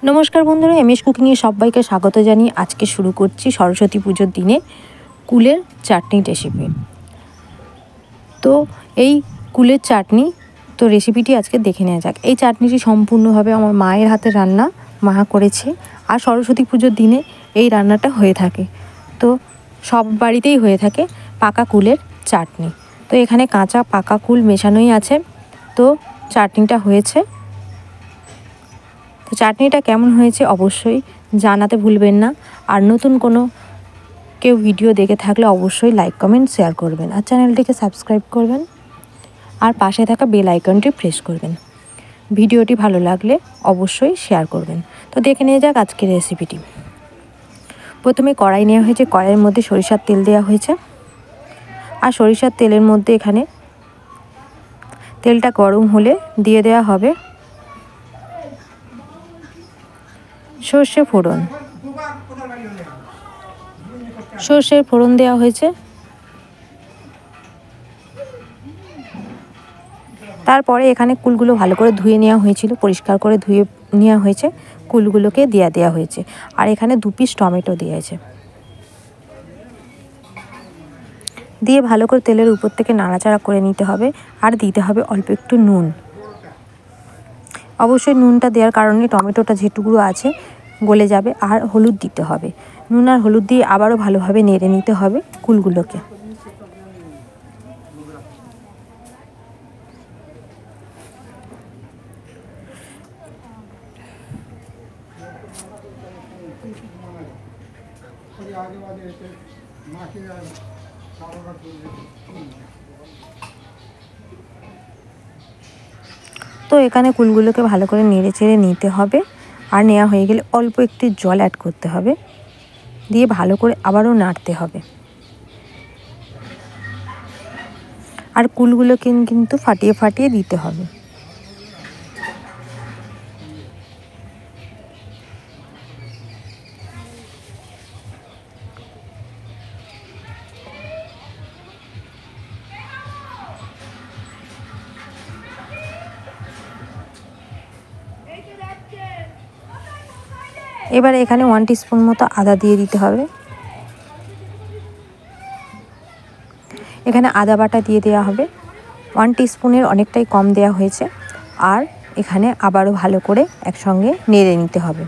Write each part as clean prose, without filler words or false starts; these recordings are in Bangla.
নমস্কার বন্ধুরা, এমএস কুকিংয়ে সবাইকে স্বাগত জানিয়ে আজকে শুরু করছি সরস্বতী পুজোর দিনে কুলের চাটনি রেসিপি। তো এই কুলের চাটনি রেসিপিটি আজকে দেখে নেওয়া যাক। এই চাটনিটি সম্পূর্ণভাবে আমার মায়ের হাতের রান্না, মা করেছে। আর সরস্বতী পুজোর দিনে এই রান্নাটা হয়ে থাকে, তো সব বাড়িতেই হয়ে থাকে পাকা কুলের চাটনি। তো এখানে কাঁচা পাকা কুল মেশানোই আছে। তো চাটনিটা হয়েছে। তো চাটনিটা কেমন হয়েছে অবশ্যই জানাতে ভুলবেন না। আর নতুন কোনো কেউ ভিডিও দেখে থাকলে অবশ্যই লাইক কমেন্ট শেয়ার করবেন, আর চ্যানেলটিকে সাবস্ক্রাইব করবেন, আর পাশে থাকা বেল আইকনটি প্রেস করবেন। ভিডিওটি ভালো লাগলে অবশ্যই শেয়ার করবেন। তো দেখে নিয়ে যাক আজকের রেসিপিটি। প্রথমে কড়াই নেওয়া হয়েছে, কড়াইয়ের মধ্যে সরিষার তেল দেওয়া হয়েছে। আর সরিষার তেলের মধ্যে এখানে তেলটা গরম হলে দিয়ে দেওয়া হবে সর্ষে ফোড়ন। সর্ষের ফোড়ন দেওয়া হয়েছে। তারপরে এখানে কুলগুলো ভালো করে ধুয়ে নেওয়া হয়েছিল, পরিষ্কার করে ধুয়ে নেওয়া হয়েছে। কুলগুলোকে দেওয়া হয়েছে। আর এখানে 2 পিস টমেটো দিয়েছে, দিয়ে ভালো করে তেলের উপর থেকে নাড়াচাড়া করে নিতে হবে। আর দিতে হবে অল্প একটু নুন। অবশ্যই নুনটা দেওয়ার কারণে টমেটোটা যেটুকু আছে গলে যাবে। আর হলুদ দিতে হবে। নুন আর হলুদ দিয়ে আবারও ভালোভাবে নেড়ে নিতে হবে কুলগুলোকে। তো এখানে কুলগুলোকে ভালো করে নেড়ে চেড়ে নিতে হবে। আর নেওয়া হয়ে গেলে অল্প একটু জল অ্যাড করতে হবে, দিয়ে ভালো করে আবারও নাড়তে হবে। আর কুলগুলোকে কিন্তু ফাটিয়ে ফাটিয়ে দিতে হবে। এবারে এখানে 1 টিস্পুন মতো আদা দিয়ে দিতে হবে। এখানে আদা বাটা দিয়ে দেওয়া হবে। 1 টিস্পুনের অনেকটাই কম দেওয়া হয়েছে। আর এখানে আবারও ভালো করে একসঙ্গে নেড়ে নিতে হবে,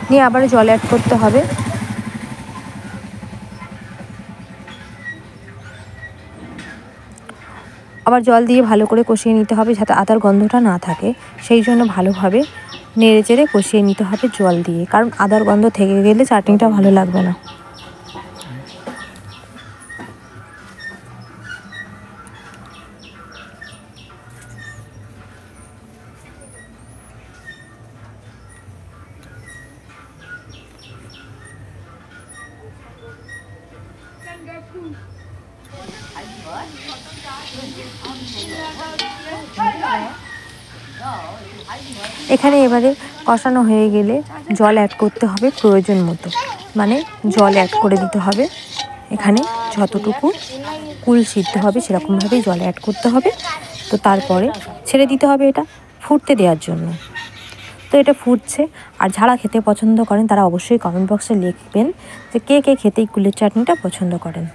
নিয়ে আবারও জল অ্যাড করতে হবে। আবার জল দিয়ে ভালো করে কষিয়ে নিতে হবে, যাতে আদার গন্ধটা না থাকে। সেই জন্য ভালোভাবে নেড়ে চেড়ে কষিয়ে নিতে হবে জল দিয়ে, কারণ আদার গন্ধ থেকে গেলে চাটনিটা ভালো লাগবে না। এখানে এবারে কষানো হয়ে গেলে জল অ্যাড করতে হবে প্রয়োজন মতো, মানে জল অ্যাড করে দিতে হবে। এখানে যতটুকু কুল সিদ্ধ হবে সেরকমভাবেই জল অ্যাড করতে হবে। তো তারপরে ছেড়ে দিতে হবে এটা ফুটতে দেওয়ার জন্য। তো এটা ফুটছে। আর যারা খেতে পছন্দ করেন তারা অবশ্যই কমেন্ট বক্সে লিখবেন যে কে কে খেতে এই কুলের চাটনিটা পছন্দ করেন।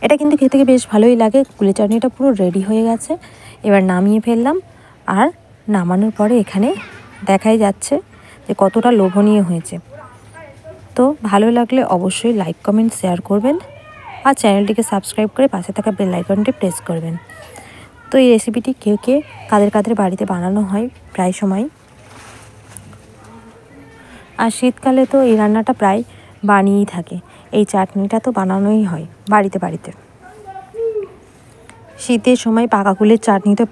এটা কিন্তু খেতে বেশ ভালোই লাগে। কুলের চাটনিটা পুরো রেডি হয়ে গেছে। এবার নামিয়ে ফেললাম। আর নামানোর পরে এখানে দেখাই যাচ্ছে যে কতটা লোভনীয় হয়েছে। তো ভালো লাগলে অবশ্যই লাইক কমেন্ট শেয়ার করবেন, আর চ্যানেলটিকে সাবস্ক্রাইব করে পাশে থাকা বেল আইকনটি প্রেস করবেন। তো এই রেসিপিটি কে কাদের কাদের বাড়িতে বানানো হয় প্রায় সময়। আর শীতকালে তো এই রান্নাটা প্রায় বানিয়েই থাকে। এই চাটনিটা তো বানানোই হয় বাড়িতে বাড়িতে। শীতের সময় পাকা কুলের চাটনি তো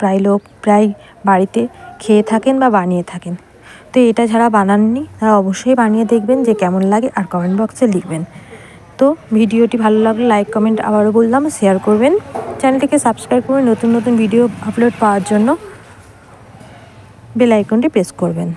প্রায় বাড়িতে খেয়ে থাকেন বা বানিয়ে থাকেন। তো এটা যারা বানাননি তারা অবশ্যই বানিয়ে দেখবেন যে কেমন লাগে, আর কমেন্ট বক্সে লিখবেন। তো ভিডিওটি ভালো লাগলে লাইক কমেন্ট আবারও বললাম শেয়ার করবেন। চ্যানেলটিকে সাবস্ক্রাইব করে নতুন নতুন ভিডিও আপলোড পাওয়ার জন্য বেল আইকনটি প্রেস করবেন।